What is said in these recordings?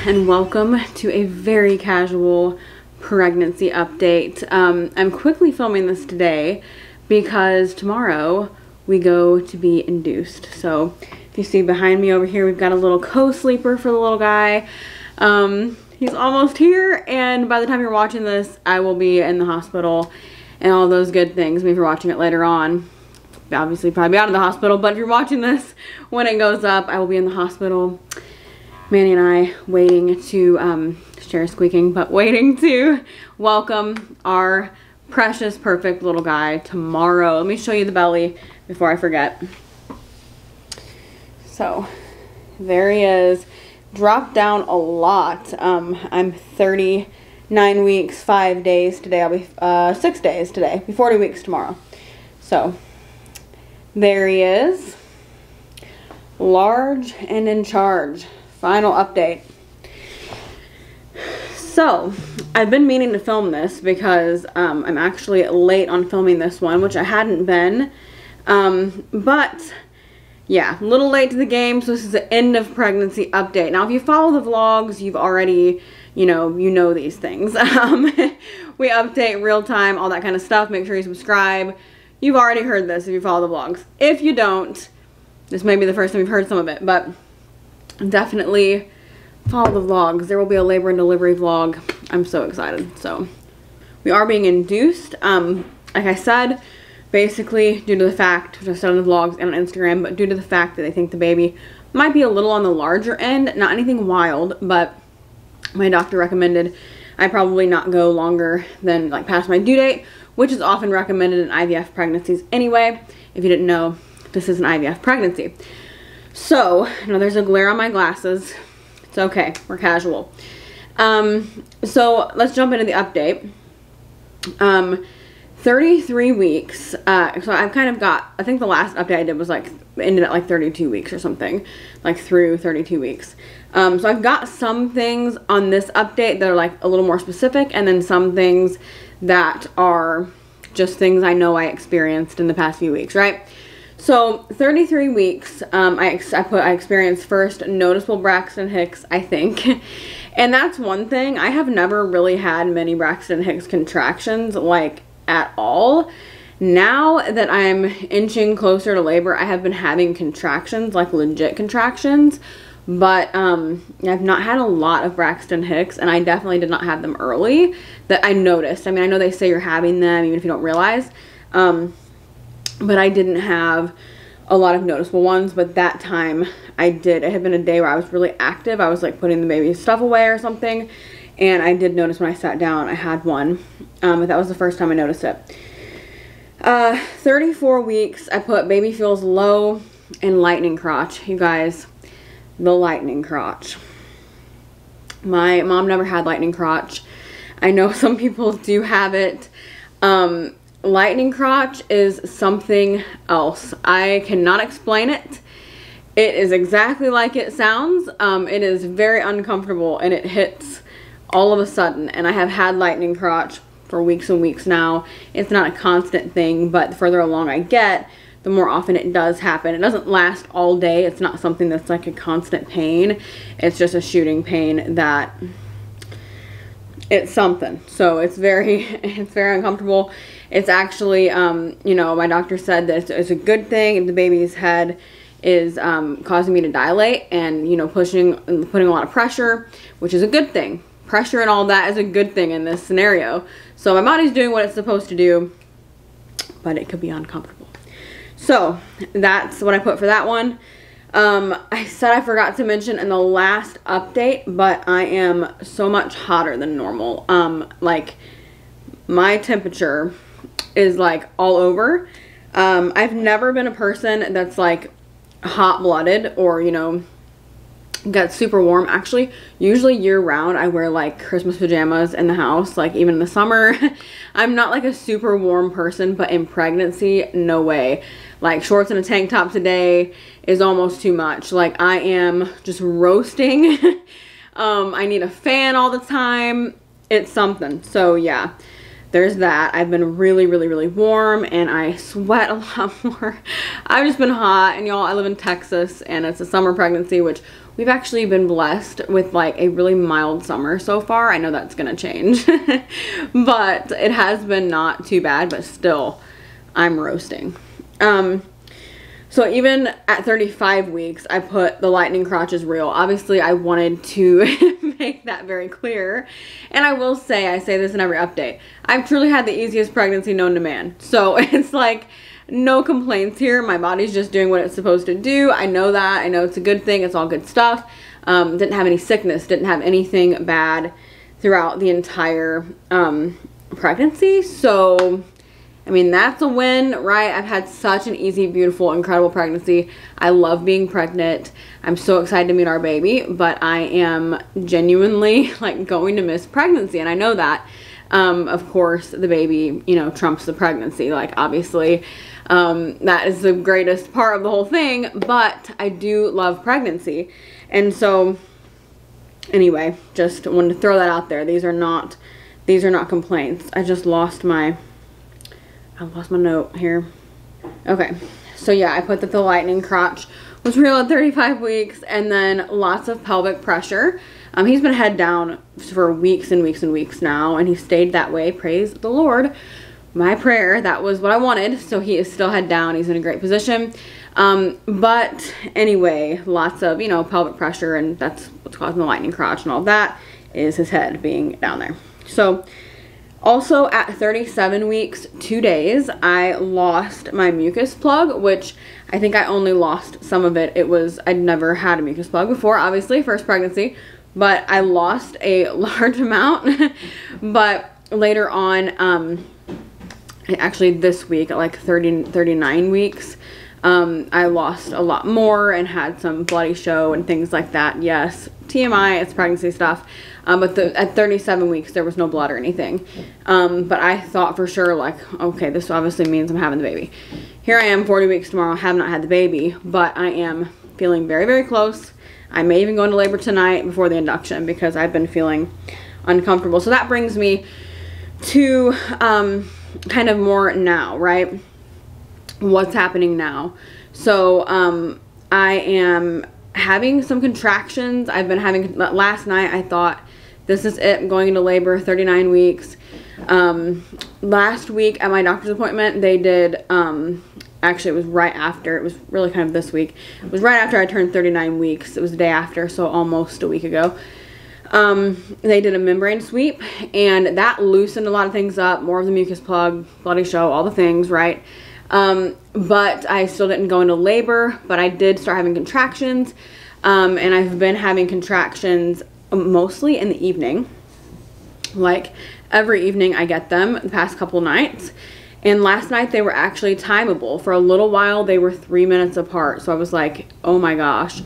and welcome to a very casual pregnancy update. I'm quickly filming this today because tomorrow we go to be induced. So if you see behind me over here, we've got a little co-sleeper for the little guy. He's almost here, and by the time you're watching this, I will be in the hospital and all those good things. Maybe if you're watching it later on, obviously probably out of the hospital, but if you're watching this when it goes up, I will be in the hospital. Manny and I waiting to, chair squeaking, but waiting to welcome our precious, perfect little guy tomorrow. Let me show you the belly before I forget. So, there he is. Dropped down a lot. I'm 39 weeks, 5 days today. I'll be 6 days today. Be 40 weeks tomorrow. So, there he is. Large and in charge. Final update. So, I've been meaning to film this because I'm actually late on filming this one, which I hadn't been. But, yeah, a little late to the game, so this is the end of pregnancy update. Now, if you follow the vlogs, you've already, you know these things. We update real time, all that kind of stuff. Make sure you subscribe. You've already heard this if you follow the vlogs. If you don't, this may be the first time you've heard some of it, but definitely follow the vlogs. There will be a labor and delivery vlog. I'm so excited. So we are being induced. Like I said, basically due to the fact, which I've said on the vlogs and on Instagram, but due to the fact that they think the baby might be a little on the larger end, not anything wild, but my doctor recommended I probably not go longer than like past my due date, which is often recommended in IVF pregnancies anyway. If you didn't know, this is an IVF pregnancy. So, now there's a glare on my glasses. It's okay, we're casual. So let's jump into the update. 33 weeks. So I've kind of got, I think the last update I did was like, ended at like 32 weeks or something. Like through 32 weeks. So I've got some things on this update that are like a little more specific, and then some things that are just things I know I experienced in the past few weeks, right? So 33 weeks, I experienced first noticeable Braxton Hicks, I think. And that's one thing. I have never really had many Braxton Hicks contractions, like at all. Now that I'm inching closer to labor, I have been having contractions, like legit contractions. But I've not had a lot of Braxton Hicks, and I definitely did not have them early that I noticed. I mean, I know they say you're having them even if you don't realize. But I didn't have a lot of noticeable ones, but that time I did. It had been a day where I was really active. I was like putting the baby's stuff away or something, and I did notice when I sat down I had one, but that was the first time I noticed it. 34 weeks, I put baby feels low and lightning crotch. You guys, the lightning crotch. My mom never had lightning crotch. I know some people do have it. Lightning crotch is something else. I cannot explain it. It is exactly like it sounds. It is very uncomfortable, and it hits all of a sudden. And I have had lightning crotch for weeks and weeks now. It's not a constant thing, but the further along I get, the more often it does happen. It doesn't last all day. It's not something that's like a constant pain. It's just a shooting pain that it's something. So it's very uncomfortable. It's actually, you know, my doctor said that it's a good thing if the baby's head is causing me to dilate and, you know, putting a lot of pressure, which is a good thing. Pressure and all that is a good thing in this scenario. So my body's doing what it's supposed to do, but it could be uncomfortable. So that's what I put for that one. I said I forgot to mention in the last update, but I am so much hotter than normal. Like my temperature is like all over. I've never been a person that's like hot-blooded or, you know, gets super warm. Actually, usually year-round I wear like Christmas pajamas in the house, like even in the summer. I'm not like a super warm person, but in pregnancy, no way. Like shorts and a tank top today is almost too much. Like I am just roasting. I need a fan all the time. It's something. So yeah, there's that. I've been really, really, really warm, and I sweat a lot more. I've just been hot, and y'all, I live in Texas, and it's a summer pregnancy, which we've actually been blessed with like a really mild summer so far. I know that's gonna change, but it has been not too bad, but still, I'm roasting. So even at 35 weeks, I put the lightning crotch is real. Obviously, I wanted to make that very clear. And I will say, I say this in every update, I've truly had the easiest pregnancy known to man. So it's like, no complaints here. My body's just doing what it's supposed to do. I know that. I know it's a good thing. It's all good stuff. Didn't have any sickness. Didn't have anything bad throughout the entire pregnancy. So I mean, that's a win, right? I've had such an easy, beautiful, incredible pregnancy. I love being pregnant. I'm so excited to meet our baby, but I am genuinely like going to miss pregnancy, and I know that. Of course, the baby, you know, trumps the pregnancy. Like, obviously, that is the greatest part of the whole thing, but I do love pregnancy. And so, anyway, just wanted to throw that out there. These are not complaints. I just lost my note here. Okay, so yeah, I put that the lightning crotch was real at 35 weeks, and then lots of pelvic pressure. He's been head down for weeks and weeks and weeks now, and he stayed that way. Praise the Lord. My prayer, that was what I wanted. So he is still head down. He's in a great position. But anyway, lots of, you know, pelvic pressure, and that's what's causing the lightning crotch, and all that is his head being down there. So also at 37 weeks, 2 days, I lost my mucus plug, which I think I only lost some of it. I'd never had a mucus plug before, obviously, first pregnancy, but I lost a large amount. But later on, actually this week at like 39 weeks, I lost a lot more and had some bloody show and things like that. Yes, TMI, it's pregnancy stuff. But at 37 weeks, there was no blood or anything. But I thought for sure, like, okay, this obviously means I'm having the baby. Here I am, 40 weeks tomorrow, have not had the baby, but I am feeling very, very close. I may even go into labor tonight before the induction because I've been feeling uncomfortable. So that brings me to kind of more now, right? What's happening now? So I am having some contractions. I've been having, last night I thought, this is it, I'm going into labor, 39 weeks. Last week at my doctor's appointment, they did, actually it was right after, it was really kind of this week. It was right after I turned 39 weeks. It was the day after, so almost a week ago. They did a membrane sweep, and that loosened a lot of things up, more of the mucus plug, bloody show, all the things, right? But I still didn't go into labor, but I did start having contractions, and I've been having contractions mostly in the evening. Like every evening I get them the past couple nights, and last night they were actually timeable. For a little while they were 3 minutes apart, so I was like, oh my gosh.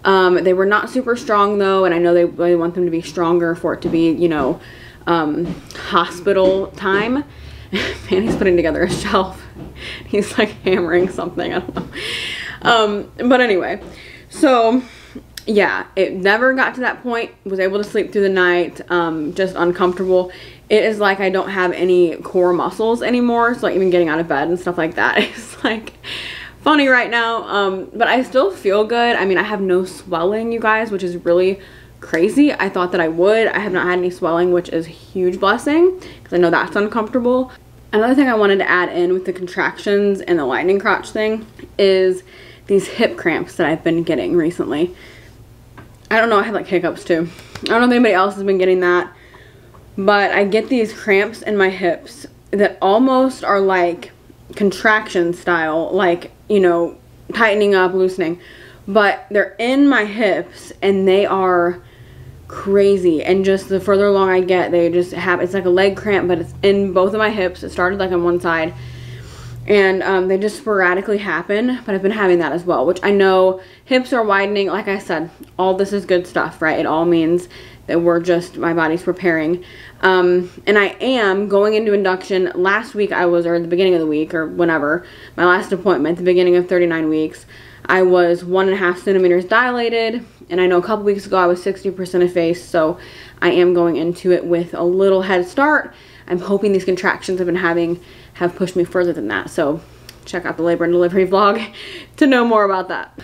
They were not super strong though, and I know they really want them to be stronger for it to be, you know, hospital time. Man, he's putting together a shelf. He's like hammering something, I don't know. But anyway, so yeah, it never got to that point. Was able to sleep through the night, just uncomfortable. It is like I don't have any core muscles anymore, so like even getting out of bed and stuff like that is like funny right now. But I still feel good. I mean, I have no swelling, you guys, which is really crazy. I thought that I would. I have not had any swelling, which is a huge blessing because I know that's uncomfortable. Another thing I wanted to add in with the contractions and the lightning crotch thing is these hip cramps that I've been getting recently. I don't know, I have like hiccups too. I don't know if anybody else has been getting that, but I get these cramps in my hips that almost are like contraction style, like, you know, tightening up, loosening, but they're in my hips and they are crazy. And just the further along I get, they just have, it's like a leg cramp, but it's in both of my hips. It started like on one side, and they just sporadically happen, but I've been having that as well, which I know hips are widening. Like I said, all this is good stuff, right? It all means that we're just, my body's preparing. And I am going into induction. Last week I was, or at the beginning of the week, or whenever, my last appointment, the beginning of 39 weeks, I was 1.5 centimeters dilated, and I know a couple weeks ago I was 60% effaced, so I am going into it with a little head start. I'm hoping these contractions I've been having have pushed me further than that. So check out the labor and delivery vlog to know more about that.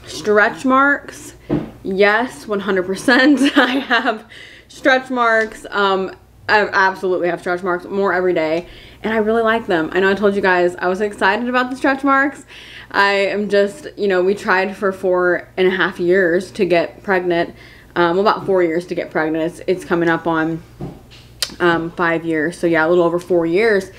Stretch marks, yes, 100%. I have stretch marks. I absolutely have stretch marks, more every day, and I really like them. I know I told you guys I was excited about the stretch marks. I am just, you know, we tried for 4.5 years to get pregnant. Well, about 4 years to get pregnant. It's coming up on 5 years. So yeah, a little over 4 years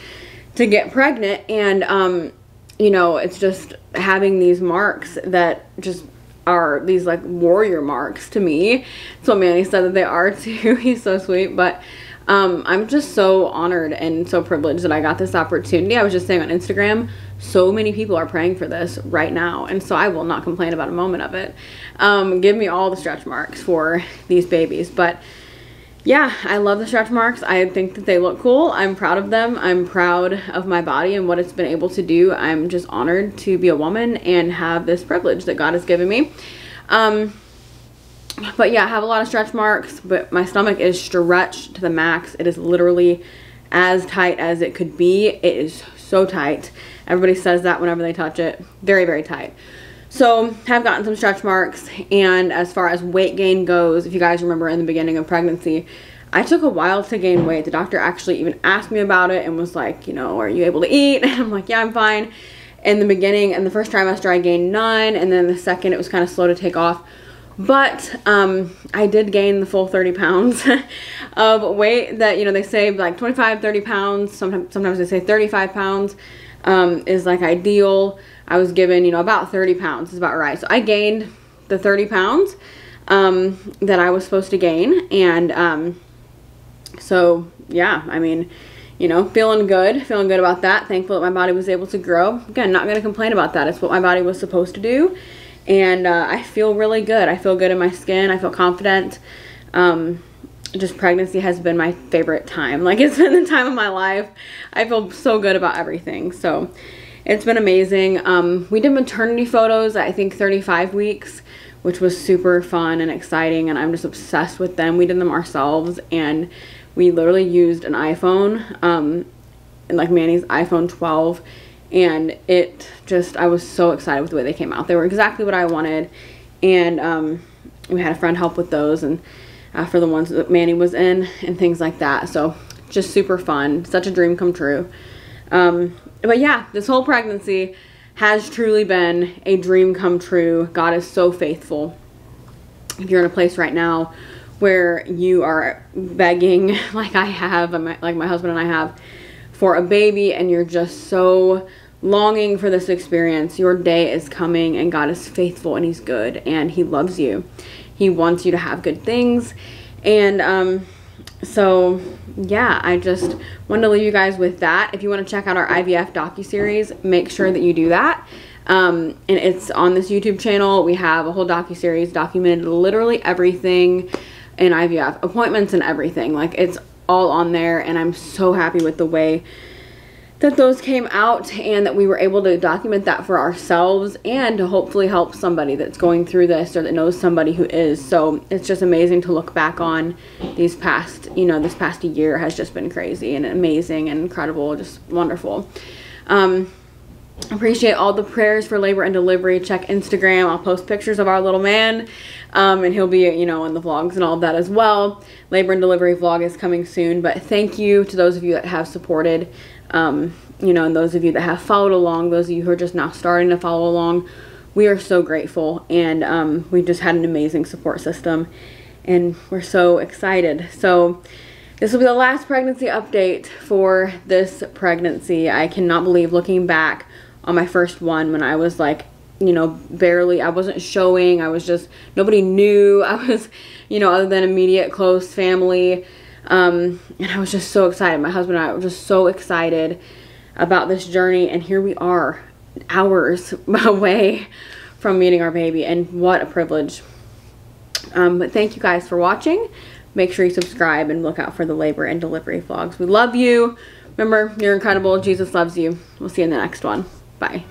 to get pregnant. And, you know, it's just having these marks that just are these like warrior marks to me. That's what Manny said that they are too. He's so sweet. But I'm just so honored and so privileged that I got this opportunity. I was just saying on Instagram, so many people are praying for this right now, and so I will not complain about a moment of it. Give me all the stretch marks for these babies. But yeah, I love the stretch marks. I think that they look cool. I'm proud of them. I'm proud of my body and what it's been able to do. I'm just honored to be a woman and have this privilege that God has given me. But yeah, I have a lot of stretch marks, but my stomach is stretched to the max. It is literally as tight as it could be. It is so tight. Everybody says that whenever they touch it. Very, very tight. So have gotten some stretch marks. And as far as weight gain goes, if you guys remember in the beginning of pregnancy, I took a while to gain weight. The doctor actually even asked me about it and was like, you know, are you able to eat? And I'm like, yeah, I'm fine. In the beginning, in the first trimester, I gained 9, and then the second, it was kind of slow to take off. But I did gain the full 30 pounds of weight that, you know, they say like 25, 30 pounds. Sometimes they say 35 pounds is like ideal. I was given, you know, about 30 pounds is about right. So I gained the 30 pounds that I was supposed to gain. And so, yeah, I mean, you know, feeling good about that. Thankful that my body was able to grow. Again, not going to complain about that. It's what my body was supposed to do. And I feel really good. I feel good in my skin. I feel confident. Just pregnancy has been my favorite time. Like, it's been the time of my life. I feel so good about everything. So it's been amazing. We did maternity photos, I think 35 weeks, which was super fun and exciting. And I'm just obsessed with them. We did them ourselves. And we literally used an iPhone, and like Manny's iPhone 12. And it just, I was so excited with the way they came out. They were exactly what I wanted. And we had a friend help with those, and for the ones that Manny was in and things like that. So just super fun. Such a dream come true. But yeah, this whole pregnancy has truly been a dream come true. God is so faithful. If you're in a place right now where you are begging, like I have, like my husband and I have, for a baby, and you're just so longing for this experience, your day is coming, and God is faithful, and He's good, and He loves you. He wants you to have good things. And so yeah, I just wanted to leave you guys with that. If you want to check out our IVF docuseries, make sure that you do that. And it's on this YouTube channel. We have a whole docuseries documented literally everything in IVF, appointments and everything. Like, it's all on there, and I'm so happy with the way that those came out, and that we were able to document that for ourselves, and to hopefully help somebody that's going through this, or that knows somebody who is. So it's just amazing to look back on these past, you know, this past year has just been crazy and amazing and incredible, just wonderful. Appreciate all the prayers for labor and delivery. Check Instagram. I'll post pictures of our little man, and he'll be, you know, in the vlogs and all of that as well. Labor and delivery vlog is coming soon. But thank you to those of you that have supported, you know, and those of you that have followed along, those of you who are just now starting to follow along. We are so grateful, and we just had an amazing support system, and we're so excited. So this will be the last pregnancy update for this pregnancy. I cannot believe, looking back on my first one, when I was like, you know, barely, I wasn't showing, I was just, nobody knew, I was, you know, other than immediate close family, and I was just so excited. My husband and I were just so excited about this journey, and here we are, hours away from meeting our baby, and what a privilege. But thank you guys for watching. Make sure you subscribe and look out for the labor and delivery vlogs. We love you. Remember, you're incredible. Jesus loves you. We'll see you in the next one. Bye.